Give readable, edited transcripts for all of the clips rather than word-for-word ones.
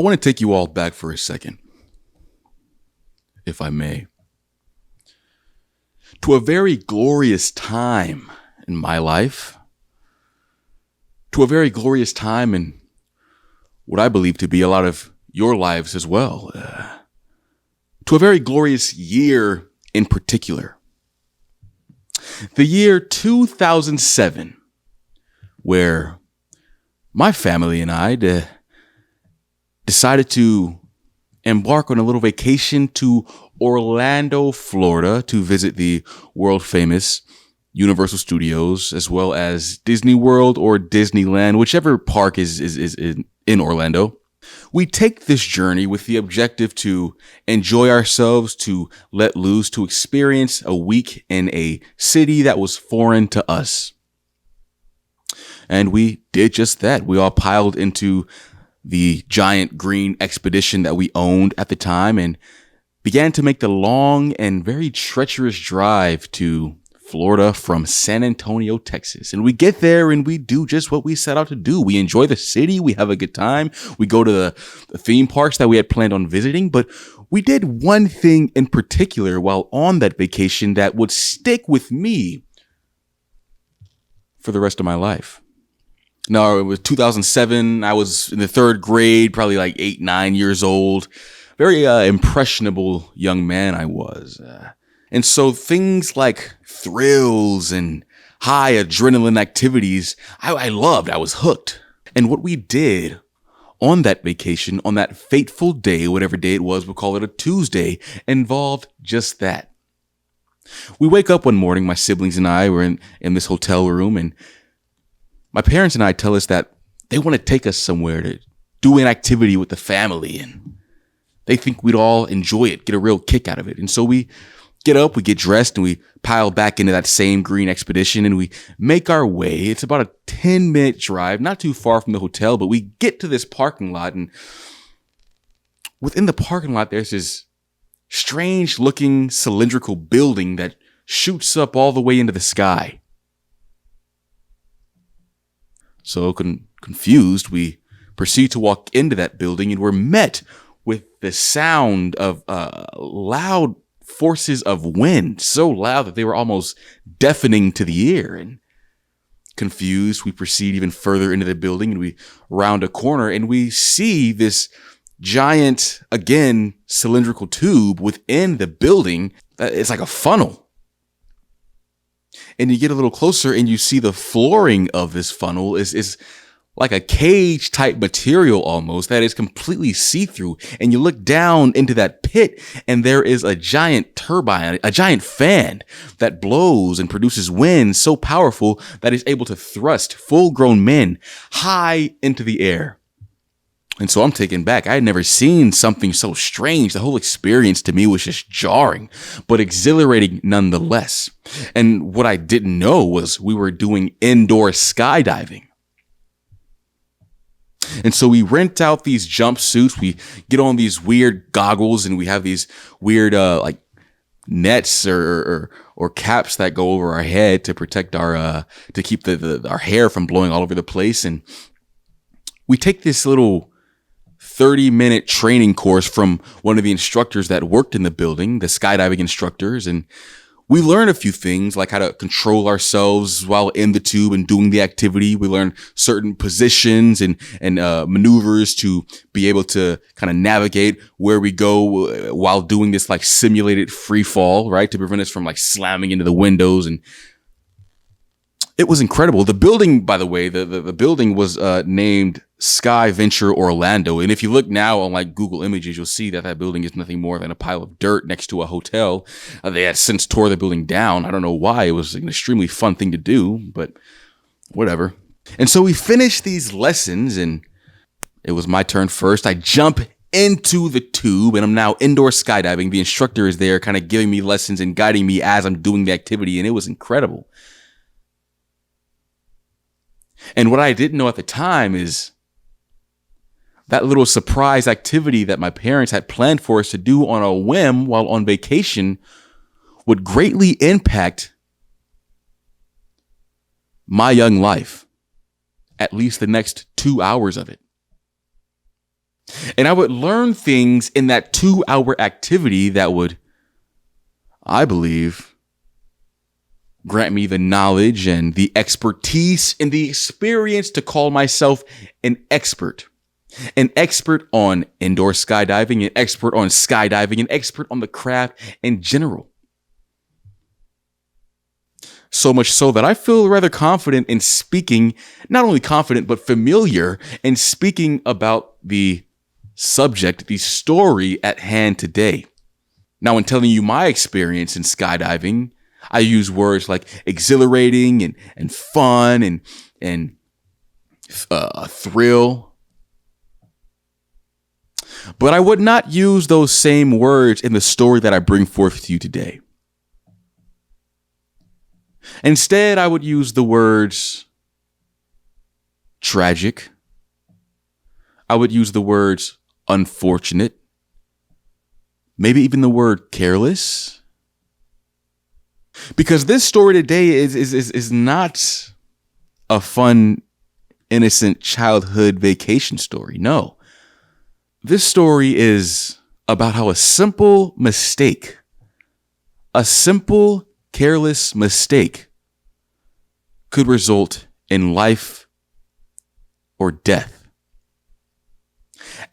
want to take you all back for a second, if I may, to a very glorious time in my life, to a very glorious time in what I believe to be a lot of your lives as well, to a very glorious year in particular. The year 2007, where my family and I decided to embark on a little vacation to Orlando, Florida, to visit the world famous Universal Studios, as well as Disney World or Disneyland, whichever park is in Orlando. We take this journey with the objective to enjoy ourselves, to let loose, to experience a week in a city that was foreign to us. And we did just that. We all piled into the giant green expedition that we owned at the time and began to make the long and very treacherous drive to Florida from San Antonio, Texas. And we get there and we do just what we set out to do. We enjoy the city. We have a good time. We go to the theme parks that we had planned on visiting. But we did one thing in particular while on that vacation that would stick with me for the rest of my life. Now, it was 2007. I was in the third grade, probably like 8, 9 years old. Very impressionable young man I was. And so things like thrills and high adrenaline activities, I loved. I was hooked. And what we did on that vacation, on that fateful day, whatever day it was, we'll call it a Tuesday, involved just that. We wake up one morning, my siblings and I were in this hotel room, and my parents and I tell us that they want to take us somewhere to do an activity with the family, and they think we'd all enjoy it, get a real kick out of it. And so we get up, we get dressed, and we pile back into that same green expedition, and we make our way. It's about a 10-minute drive, not too far from the hotel, but we get to this parking lot, and within the parking lot, there's this strange-looking cylindrical building that shoots up all the way into the sky. So confused, we proceed to walk into that building, and we're met with the sound of loud forces of wind, so loud that they were almost deafening to the ear. And confused, we proceed even further into the building, and we round a corner, and we see this giant, again, cylindrical tube within the building. It's like a funnel. And you get a little closer and you see the flooring of this funnel is like a cage type material almost that is completely see-through. And you look down into that pit and there is a giant turbine, a giant fan that blows and produces wind so powerful that it's able to thrust full-grown men high into the air. And so I'm taken back. I had never seen something so strange. The whole experience to me was just jarring, but exhilarating nonetheless. And what I didn't know was we were doing indoor skydiving. And so we rent out these jumpsuits. We get on these weird goggles, and we have these weird like nets or caps that go over our head to protect our to keep our hair from blowing all over the place. And we take this little 30-minute training course from one of the instructors that worked in the building, the skydiving instructors. And we learn a few things like how to control ourselves while in the tube and doing the activity. We learn certain positions and maneuvers to be able to kind of navigate where we go while doing this like simulated free fall, right? To prevent us from like slamming into the windows. And it was incredible. The building, by the way, the building was named Sky Venture Orlando. And if you look now on like Google Images, you'll see that building is nothing more than a pile of dirt next to a hotel. They had since tore the building down. I don't know why. It was an extremely fun thing to do, but whatever. And so we finished these lessons, and it was my turn first. I jump into the tube, and I'm now indoor skydiving. The instructor is there kind of giving me lessons and guiding me as I'm doing the activity, and it was incredible. And what I didn't know at the time is that little surprise activity that my parents had planned for us to do on a whim while on vacation would greatly impact my young life, at least the next 2 hours of it. And I would learn things in that 2-hour activity that would, I believe, grant me the knowledge and the expertise and the experience to call myself an expert. An expert on indoor skydiving, an expert on skydiving, an expert on the craft in general. So much so that I feel rather confident in speaking, not only confident, but familiar in speaking about the subject, the story at hand today. Now, in telling you my experience in skydiving, I use words like exhilarating and fun and thrill. But I would not use those same words in the story that I bring forth to you today. Instead, I would use the words tragic. I would use the words unfortunate. Maybe even the word careless. Because this story today is not a fun, innocent childhood vacation story. No. This story is about how a simple mistake, a simple, careless mistake could result in life or death.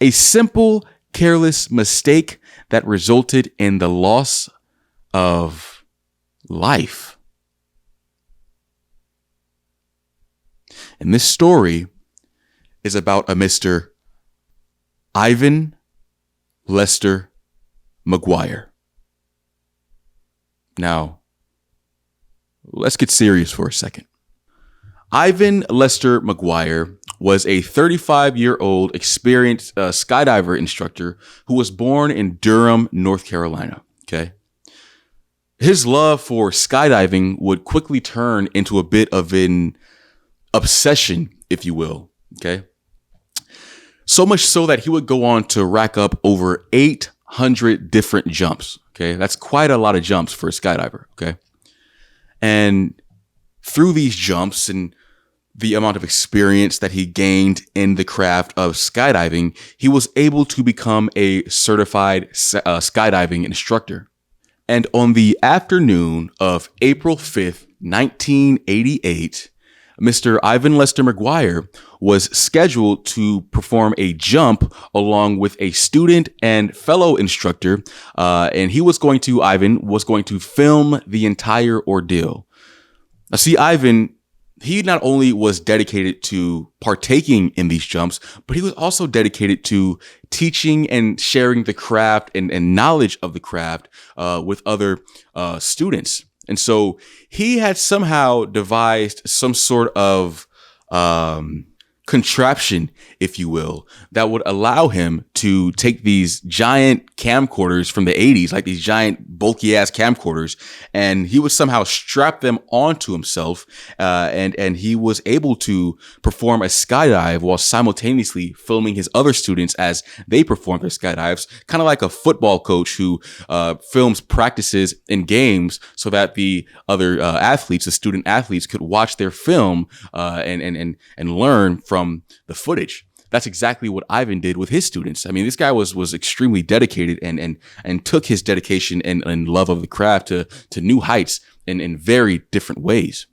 A simple, careless mistake that resulted in the loss of life. And this story is about a Mr. Ivan Lester McGuire. Now, let's get serious for a second. Ivan Lester McGuire was a 35-year-old experienced skydiver instructor who was born in Durham, North Carolina. Okay. His love for skydiving would quickly turn into a bit of an obsession, if you will. Okay. So much so that he would go on to rack up over 800 different jumps. Okay. That's quite a lot of jumps for a skydiver. Okay. And through these jumps and the amount of experience that he gained in the craft of skydiving, he was able to become a certified skydiving instructor. And on the afternoon of April 5th, 1988, Mr. Ivan Lester McGuire was scheduled to perform a jump along with a student and fellow instructor. And Ivan was going to film the entire ordeal. Now, see, Ivan, he not only was dedicated to partaking in these jumps, but he was also dedicated to teaching and sharing the craft and knowledge of the craft with other students. And so he had somehow devised some sort of contraption, if you will, that would allow him to take these giant camcorders from the 80s, like these giant bulky ass camcorders, and he would somehow strap them onto himself, and he was able to perform a skydive while simultaneously filming his other students as they perform their skydives, kind of like a football coach who films practices in games so that the other athletes, the student athletes, could watch their film and learn from the footage. That's exactly what Ivan did with his students. I mean, this guy was extremely dedicated and took his dedication and love of the craft to new heights in very different ways.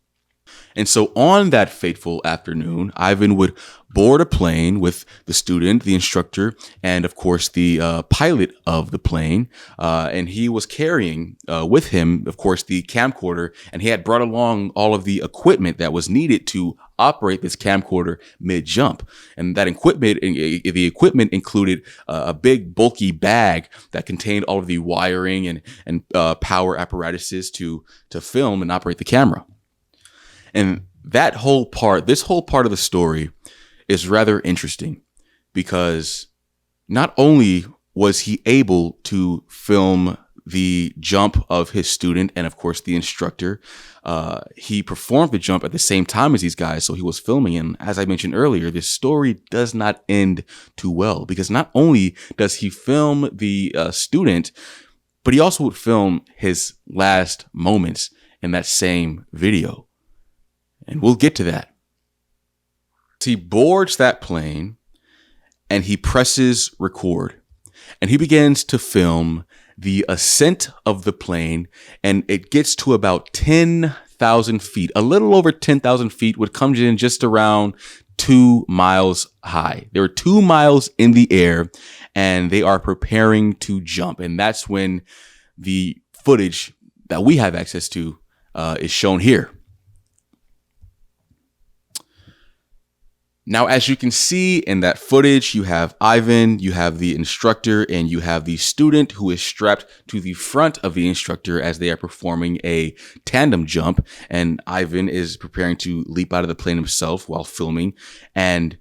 And so on that fateful afternoon, Ivan would board a plane with the student, the instructor, and of course the pilot of the plane. And he was carrying with him, of course, the camcorder, and he had brought along all of the equipment that was needed to operate this camcorder mid-jump. And that equipment, the equipment included a big bulky bag that contained all of the wiring and power apparatuses to film and operate the camera. And this whole part of the story is rather interesting because not only was he able to film the jump of his student and, of course, the instructor, he performed the jump at the same time as these guys. So he was filming. And as I mentioned earlier, this story does not end too well because not only does he film the student, but he also would film his last moments in that same video. And we'll get to that. He boards that plane, and he presses record. And he begins to film the ascent of the plane, and it gets to about 10,000 feet, a little over 10,000 feet, which comes in just around 2 miles high. They're 2 miles in the air, and they are preparing to jump. And that's when the footage that we have access to is shown here. Now, as you can see in that footage, you have Ivan, you have the instructor, and you have the student who is strapped to the front of the instructor as they are performing a tandem jump. And Ivan is preparing to leap out of the plane himself while filming. And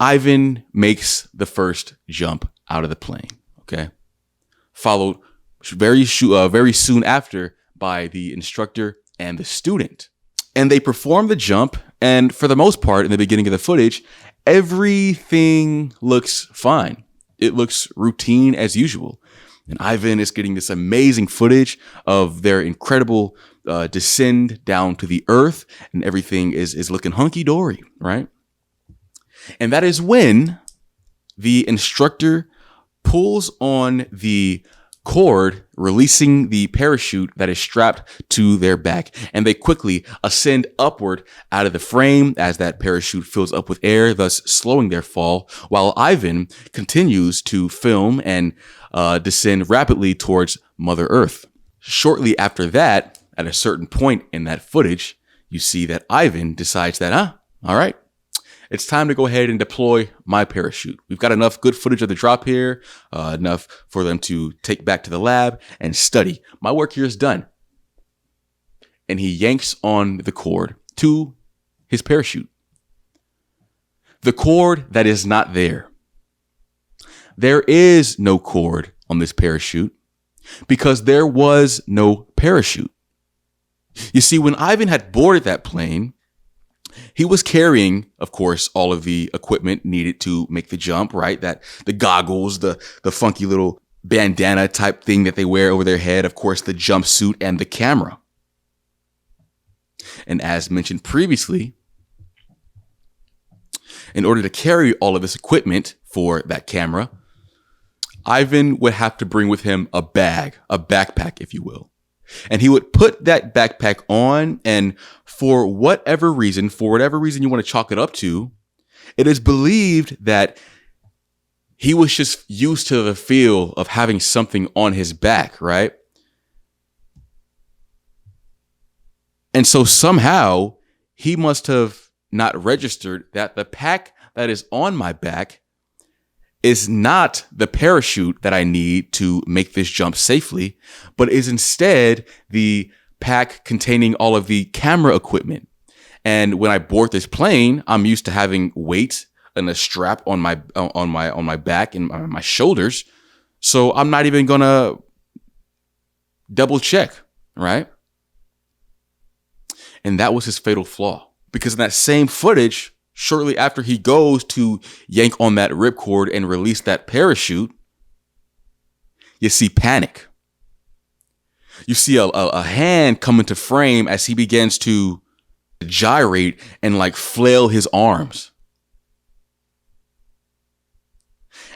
Ivan makes the first jump out of the plane, okay? Followed very soon after by the instructor and the student. And they perform the jump, and for the most part, in the beginning of the footage, everything looks fine. It looks routine as usual. And Ivan is getting this amazing footage of their incredible descend down to the earth, and everything is looking hunky-dory, right? And that is when the instructor pulls on the cord, releasing the parachute that is strapped to their back, and they quickly ascend upward out of the frame as that parachute fills up with air, thus slowing their fall, while Ivan continues to film and descend rapidly towards Mother Earth. Shortly after that, at a certain point in that footage, you see that Ivan decides that, all right, it's time to go ahead and deploy my parachute. We've got enough good footage of the drop here, enough for them to take back to the lab and study. My work here is done. And he yanks on the cord to his parachute. The cord that is not there. There is no cord on this parachute because there was no parachute. You see, when Ivan had boarded that plane, he was carrying, of course, all of the equipment needed to make the jump, right? That the goggles, the funky little bandana type thing that they wear over their head, of course, the jumpsuit and the camera. And as mentioned previously, in order to carry all of this equipment for that camera, Ivan would have to bring with him a backpack, if you will. And he would put that backpack on, and for whatever reason you want to chalk it up to, it is believed that he was just used to the feel of having something on his back, right? And so somehow he must have not registered that the pack that is on my back is not the parachute that I need to make this jump safely, but is instead the pack containing all of the camera equipment. And when I board this plane, I'm used to having weight and a strap on my back and my shoulders. So I'm not even gonna double check, right? And that was his fatal flaw, because in that same footage, shortly after he goes to yank on that ripcord and release that parachute, you see panic. You see a hand come into frame as he begins to gyrate and like flail his arms.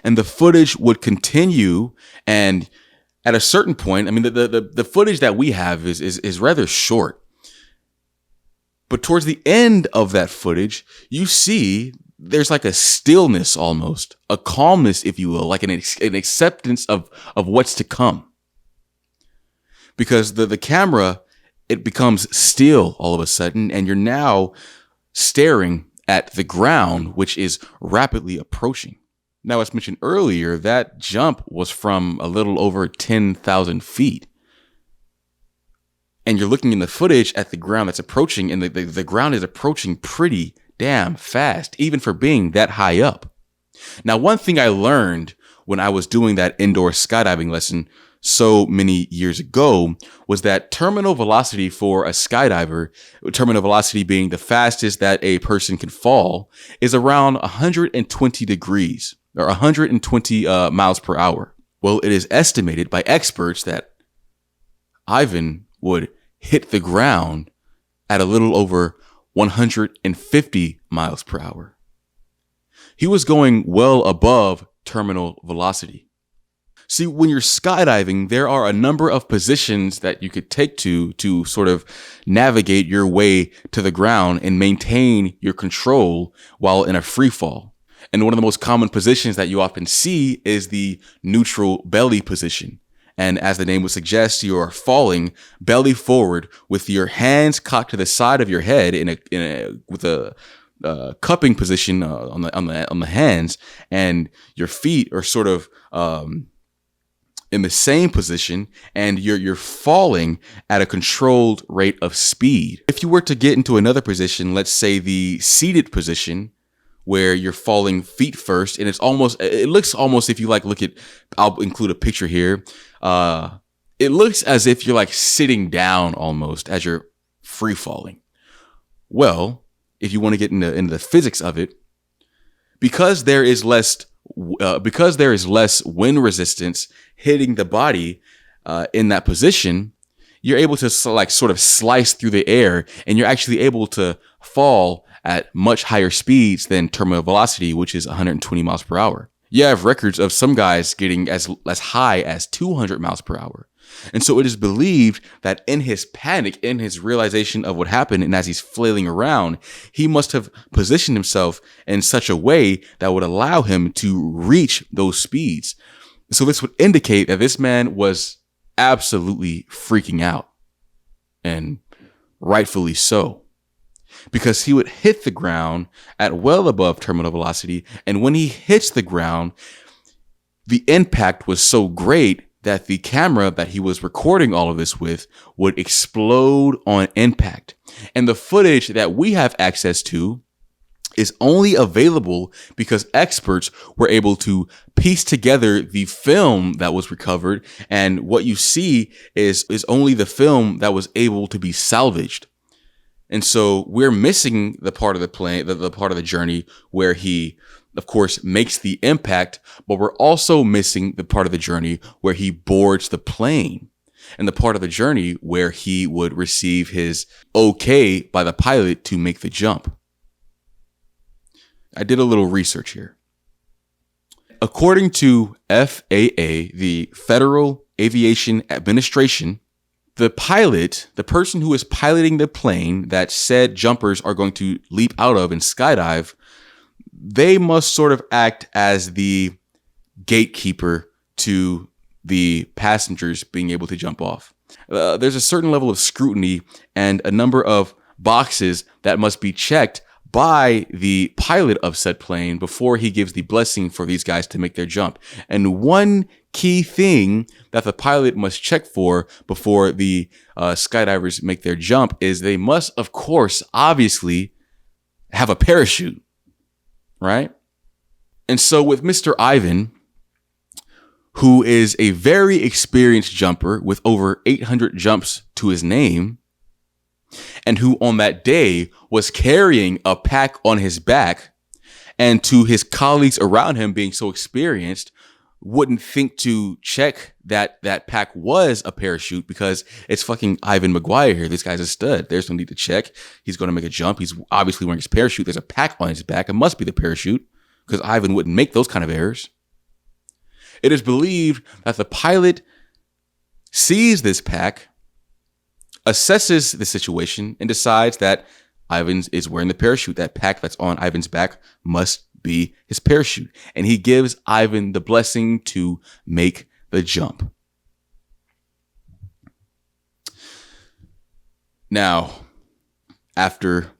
And the footage would continue, and at a certain point, I mean, the footage that we have is rather short. But towards the end of that footage, you see there's like a stillness almost, a calmness, if you will, like an acceptance of what's to come. Because the camera, it becomes still all of a sudden, and you're now staring at the ground, which is rapidly approaching. Now, as mentioned earlier, that jump was from a little over 10,000 feet. And you're looking in the footage at the ground that's approaching, and the ground is approaching pretty damn fast, even for being that high up. Now, one thing I learned when I was doing that indoor skydiving lesson so many years ago was that terminal velocity for a skydiver, terminal velocity being the fastest that a person can fall, is around 120 degrees or 120 miles per hour. Well, it is estimated by experts that Ivan would hit the ground at a little over 150 miles per hour. He was going well above terminal velocity. See, when you're skydiving, there are a number of positions that you could take to sort of navigate your way to the ground and maintain your control while in a free fall. And one of the most common positions that you often see is the neutral belly position. And as the name would suggest, you are falling belly forward with your hands cocked to the side of your head with a cupping position on the hands, and your feet are sort of in the same position, and you're falling at a controlled rate of speed. If you were to get into another position, let's say the seated position, where you're falling feet first, and it looks almost, if you look at, I'll include a picture here. It looks as if you're like sitting down almost as you're free falling. Well, if you want to get into the physics of it, because there is less wind resistance hitting the body in that position, you're able to sort of slice through the air, and you're actually able to fall at much higher speeds than terminal velocity, which is 120 miles per hour. You have records of some guys getting as high as 200 miles per hour. And so it is believed that in his panic, in his realization of what happened, and as he's flailing around, he must have positioned himself in such a way that would allow him to reach those speeds. So this would indicate that this man was absolutely freaking out, and rightfully so, because he would hit the ground at well above terminal velocity. And when he hits the ground, the impact was so great that the camera that he was recording all of this with would explode on impact. And the footage that we have access to is only available because experts were able to piece together the film that was recovered. And what you see is only the film that was able to be salvaged. And so we're missing the part of the plane, the part of the journey where he, of course, makes the impact, but we're also missing the part of the journey where he boards the plane, and the part of the journey where he would receive his okay by the pilot to make the jump. I did a little research here. According to FAA, the Federal Aviation Administration, the pilot, the person who is piloting the plane that said jumpers are going to leap out of and skydive, they must sort of act as the gatekeeper to the passengers being able to jump off. There's a certain level of scrutiny and a number of boxes that must be checked by the pilot of said plane before he gives the blessing for these guys to make their jump. And one key thing that the pilot must check for before the skydivers make their jump is they must, of course, obviously have a parachute, right? And so with Mr. Ivan, who is a very experienced jumper with over 800 jumps to his name, and who on that day was carrying a pack on his back, and to his colleagues around him being so experienced, wouldn't think to check that that pack was a parachute because it's fucking Ivan McGuire here. This guy's a stud. There's no need to check. He's going to make a jump. He's obviously wearing his parachute. There's a pack on his back. It must be the parachute because Ivan wouldn't make those kind of errors. It is believed that the pilot sees this pack, assesses the situation, and decides that Ivan is wearing the parachute. That pack that's on Ivan's back must be his parachute. And he gives Ivan the blessing to make the jump. Now, after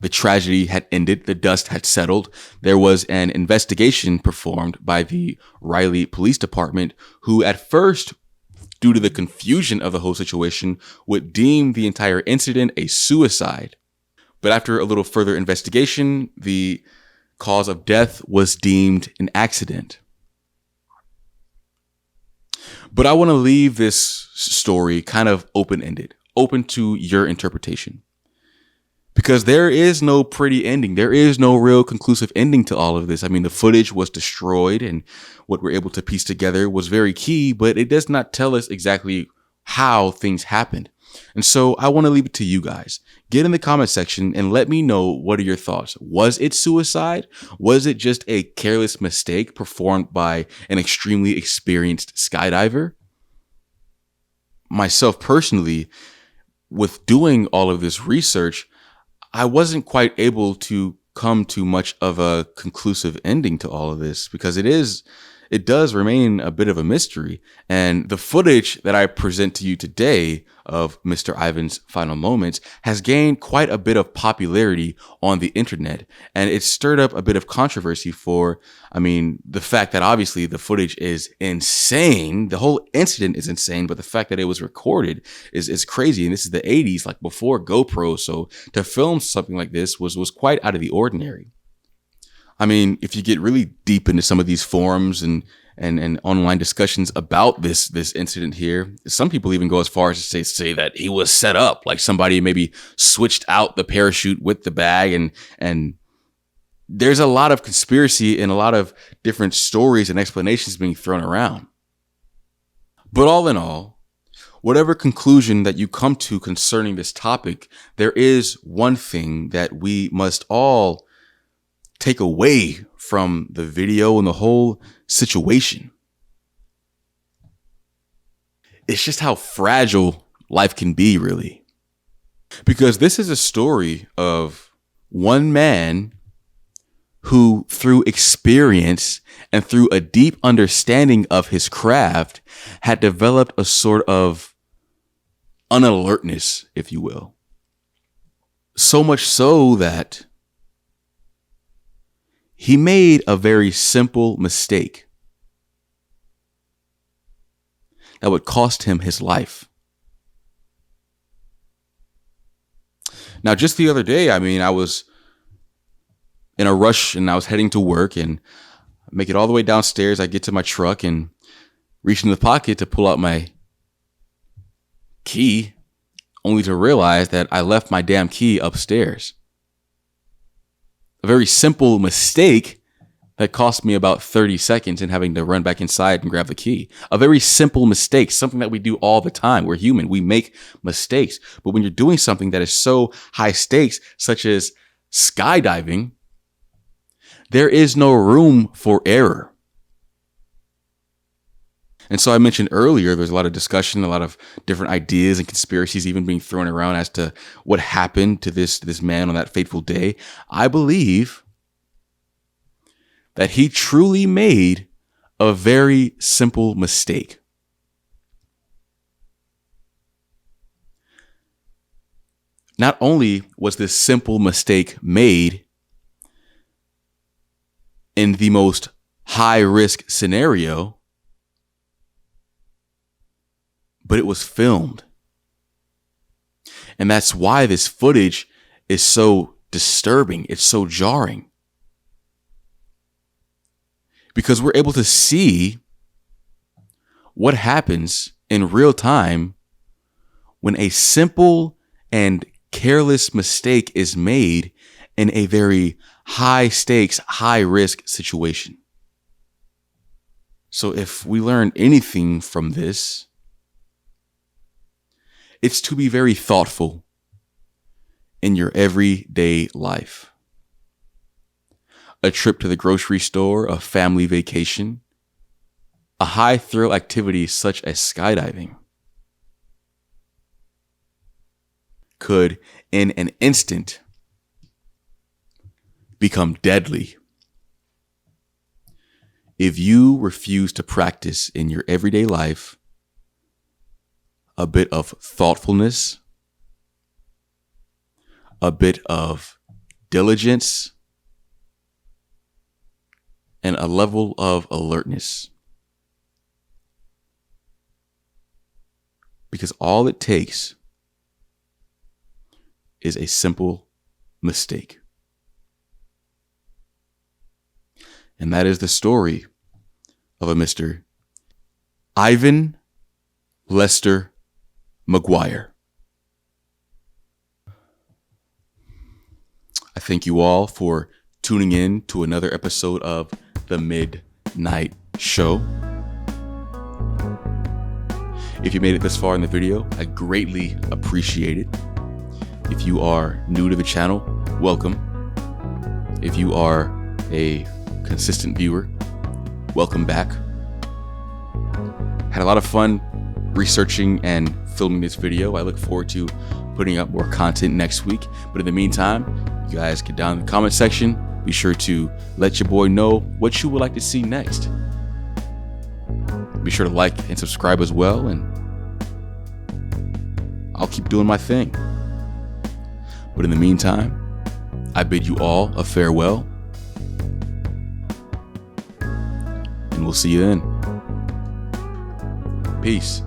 the tragedy had ended, the dust had settled, there was an investigation performed by the Riley Police Department, who at first, due to the confusion of the whole situation, would deem the entire incident a suicide. But after a little further investigation, the cause of death was deemed an accident. But I want to leave this story kind of open-ended, open to your interpretation. Because there is no pretty ending. There is no real conclusive ending to all of this. I mean, the footage was destroyed and what we're able to piece together was very key, but it does not tell us exactly how things happened. And so I want to leave it to you guys. Get in the comment section and let me know, what are your thoughts? Was it suicide? Was it just a careless mistake performed by an extremely experienced skydiver? Myself personally, with doing all of this research, I wasn't quite able to come to much of a conclusive ending to all of this, because it does remain a bit of a mystery. And the footage that I present to you today of Mr. Ivan's final moments has gained quite a bit of popularity on the internet. And it stirred up a bit of controversy for, the fact that obviously the footage is insane. The whole incident is insane, but the fact that it was recorded is crazy. And this is the 80s, like before GoPro. So to film something like this was quite out of the ordinary. If you get really deep into some of these forums and online discussions about this incident here, some people even go as far as to say that he was set up, like somebody maybe switched out the parachute with the bag, and there's a lot of conspiracy and a lot of different stories and explanations being thrown around. But all in all, whatever conclusion that you come to concerning this topic, there is one thing that we must all take away from the video and the whole situation. It's just how fragile life can be, really. Because this is a story of one man who, through experience and through a deep understanding of his craft, had developed a sort of unalertness, if you will. So much so that he made a very simple mistake that would cost him his life. Now, just the other day, I was in a rush and I was heading to work, and I make it all the way downstairs. I get to my truck and reach in the pocket to pull out my key, only to realize that I left my damn key upstairs. A very simple mistake that cost me about 30 seconds in having to run back inside and grab the key. A very simple mistake, something that we do all the time. We're human. We make mistakes. But when you're doing something that is so high stakes, such as skydiving, there is no room for error. And so I mentioned earlier, there's a lot of discussion, a lot of different ideas and conspiracies even being thrown around as to what happened to this man on that fateful day. I believe that he truly made a very simple mistake. Not only was this simple mistake made in the most high-risk scenario, but it was filmed. And that's why this footage is so disturbing. It's so jarring. Because we're able to see what happens in real time when a simple and careless mistake is made in a very high stakes, high risk situation. So if we learn anything from this, it's to be very thoughtful in your everyday life. A trip to the grocery store, a family vacation, a high thrill activity such as skydiving could, in an instant, become deadly if you refuse to practice in your everyday life a bit of thoughtfulness, a bit of diligence, and a level of alertness. Because all it takes is a simple mistake. And that is the story of a Mr. Ivan Lester McGuire. I thank you all for tuning in to another episode of The Midnight Show. If you made it this far in the video, I greatly appreciate it. If you are new to the channel, welcome. If you are a consistent viewer, welcome back. Had a lot of fun researching and filming this video. I look forward to putting up more content next week. But in the meantime, you guys get down in the comment section. Be sure to let your boy know what you would like to see next. Be sure to like and subscribe as well, and I'll keep doing my thing. But in the meantime, I bid you all a farewell, and we'll see you then. Peace.